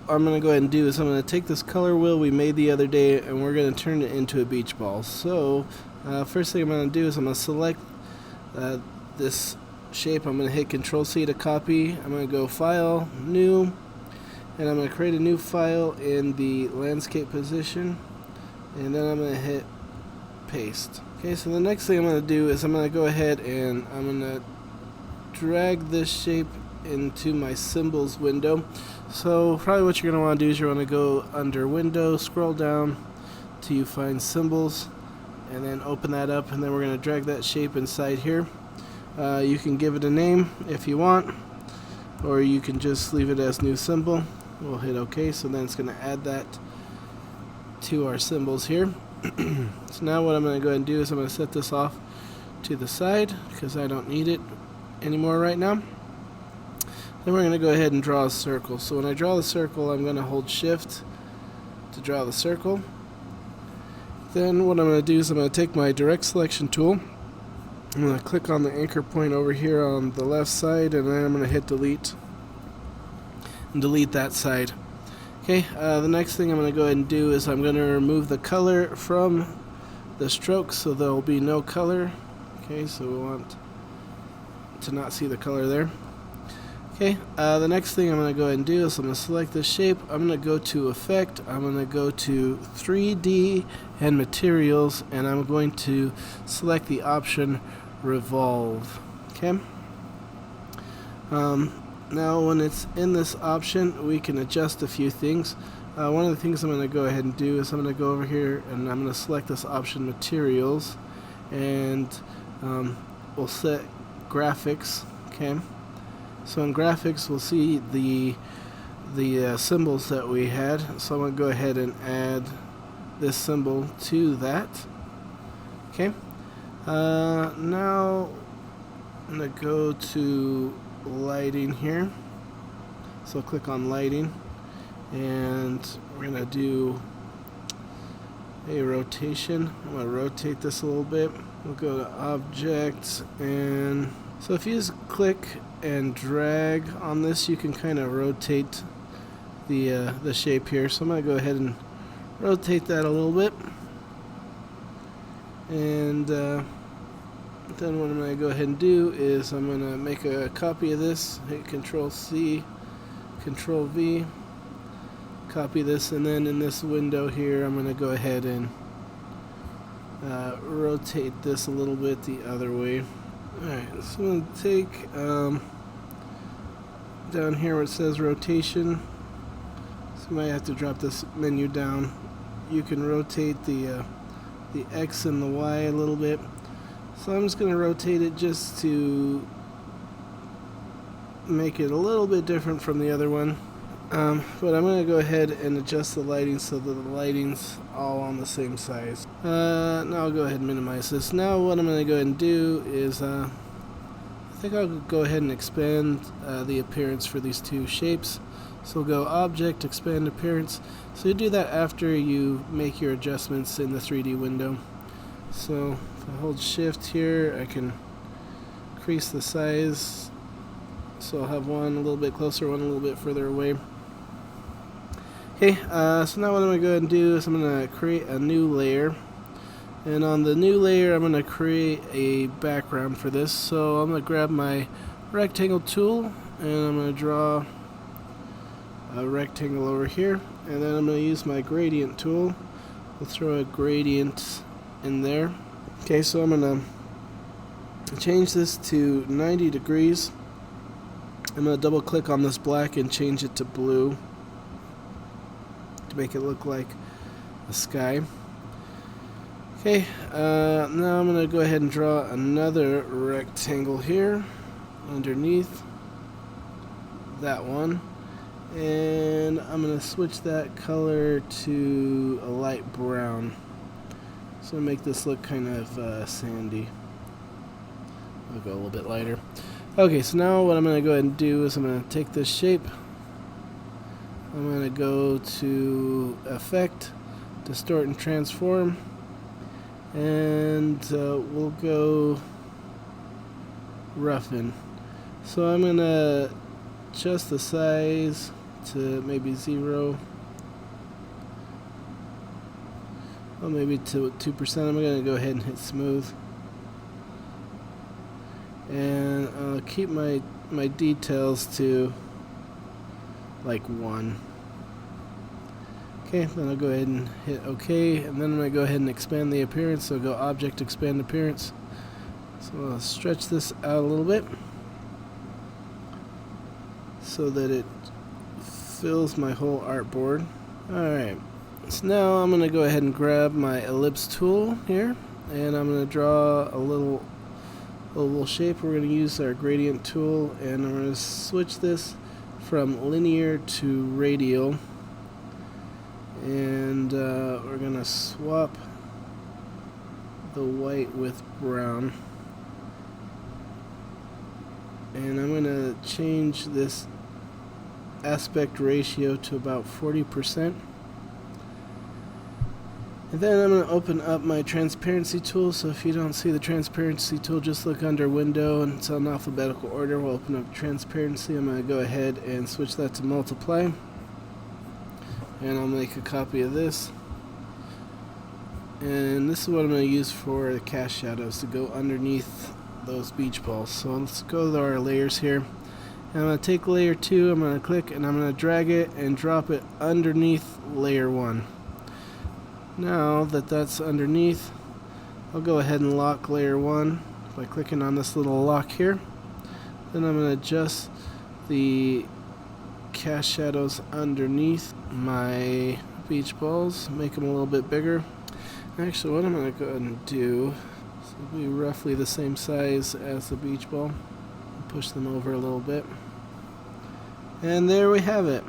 I'm going to go ahead and do is I'm going to take this color wheel we made the other day and we're going to turn it into a beach ball. So first thing I'm going to do is I'm going to select this shape. I'm going to hit Control C to copy. I'm going to go File, New, and I'm going to create a new file in the landscape position, and then I'm going to hit Paste. Okay, so the next thing I'm going to do is I'm going to go ahead and I'm going to drag this shape into my symbols window. So probably what you're going to want to do is you want to go under Window, scroll down till you find Symbols, and then open that up, and then we're going to drag that shape inside here. You can give it a name if you want, or you can just leave it as new symbol. We'll hit OK, so then it's going to add that to our symbols here. So now what I'm going to go ahead and do is I'm going to set this off to the side because I don't need it anymore right now. Then we're going to go ahead and draw a circle. So when I draw the circle, I'm going to hold Shift to draw the circle. Then what I'm going to do is I'm going to take my direct selection tool. I'm going to click on the anchor point over here on the left side, and then I'm going to hit delete and delete that side. Okay, the next thing I'm going to go ahead and do is I'm going to remove the color from the stroke so there will be no color. Okay, so we want to not see the color there. Okay, the next thing I'm going to go ahead and do is I'm going to select this shape. I'm going to go to Effect, I'm going to go to 3D and Materials, and I'm going to select the option Revolve. Okay. Now when it's in this option, we can adjust a few things. One of the things I'm going to go ahead and do is I'm going to go over here and I'm going to select this option Materials, and we'll set Graphics. Okay. So in Graphics, we'll see the symbols that we had. So I'm going to go ahead and add this symbol to that. Okay. Now I'm going to go to lighting here. So click on lighting, and we're going to do a rotation. I'm going to rotate this a little bit. We'll go to Object, and so if you just click and drag on this, you can kind of rotate the shape here. So I'm going to go ahead and rotate that a little bit, and then what I'm going to go ahead and do is I'm going to make a copy of this, hit Control C, Control V, copy this, and then in this window here I'm going to go ahead and rotate this a little bit the other way. Alright, so I'm going to take down here where it says rotation, so you might have to drop this menu down. You can rotate the X and the Y a little bit. So I'm just going to rotate it just to make it a little bit different from the other one. But I'm going to go ahead and adjust the lighting so that the lighting's all on the same size. Now I'll go ahead and minimize this. Now what I'm going to go ahead and do is I think I'll go ahead and expand the appearance for these two shapes. So we'll go Object, Expand Appearance. So you do that after you make your adjustments in the 3D window. So if I hold Shift here, I can increase the size. So I'll have one a little bit closer, one a little bit further away. Okay, so now what I'm going to go ahead and do is I'm going to create a new layer. And on the new layer, I'm going to create a background for this. So I'm going to grab my rectangle tool, and I'm going to draw a rectangle over here. And then I'm going to use my gradient tool. We'll throw a gradient in there. Okay, so I'm going to change this to 90 degrees. I'm going to double click on this black and change it to blue to make it look like the sky. Okay, now I'm going to go ahead and draw another rectangle here underneath that one, and I'm going to switch that color to a light brown. So make this look kind of sandy. I'll go a little bit lighter. Okay, so now what I'm going to go ahead and do is I'm going to take this shape. I'm going to go to Effect, Distort and Transform, and we'll go Roughen. So I'm going to adjust the size to maybe 0. Well, maybe to 2%. I'm going to go ahead and hit smooth. And I'll keep my details to like 1. Okay, then I'll go ahead and hit OK, and then I'm going to go ahead and expand the appearance. So go Object, Expand Appearance. So I'll stretch this out a little bit so that it fills my whole artboard. Alright, so now I'm going to go ahead and grab my ellipse tool here, and I'm going to draw a little shape. We're going to use our gradient tool, and I'm going to switch this from linear to radial, and we're going to swap the white with brown, and I'm going to change this aspect ratio to about 40%. And then I'm going to open up my transparency tool. So if you don't see the transparency tool, just look under window, and it's on alphabetical order. We'll open up transparency. I'm going to go ahead and switch that to multiply, and I'll make a copy of this. And this is what I'm going to use for the cast shadows, to go underneath those beach balls. So let's go to our layers here. And I'm going to take layer 2, I'm going to click, and I'm going to drag it and drop it underneath layer 1. Now that that's underneath, I'll go ahead and lock layer 1 by clicking on this little lock here. Then I'm going to adjust the cast shadows underneath my beach balls, make them a little bit bigger. Actually, what I'm going to go ahead and do is it'll be roughly the same size as the beach ball. Push them over a little bit. And there we have it.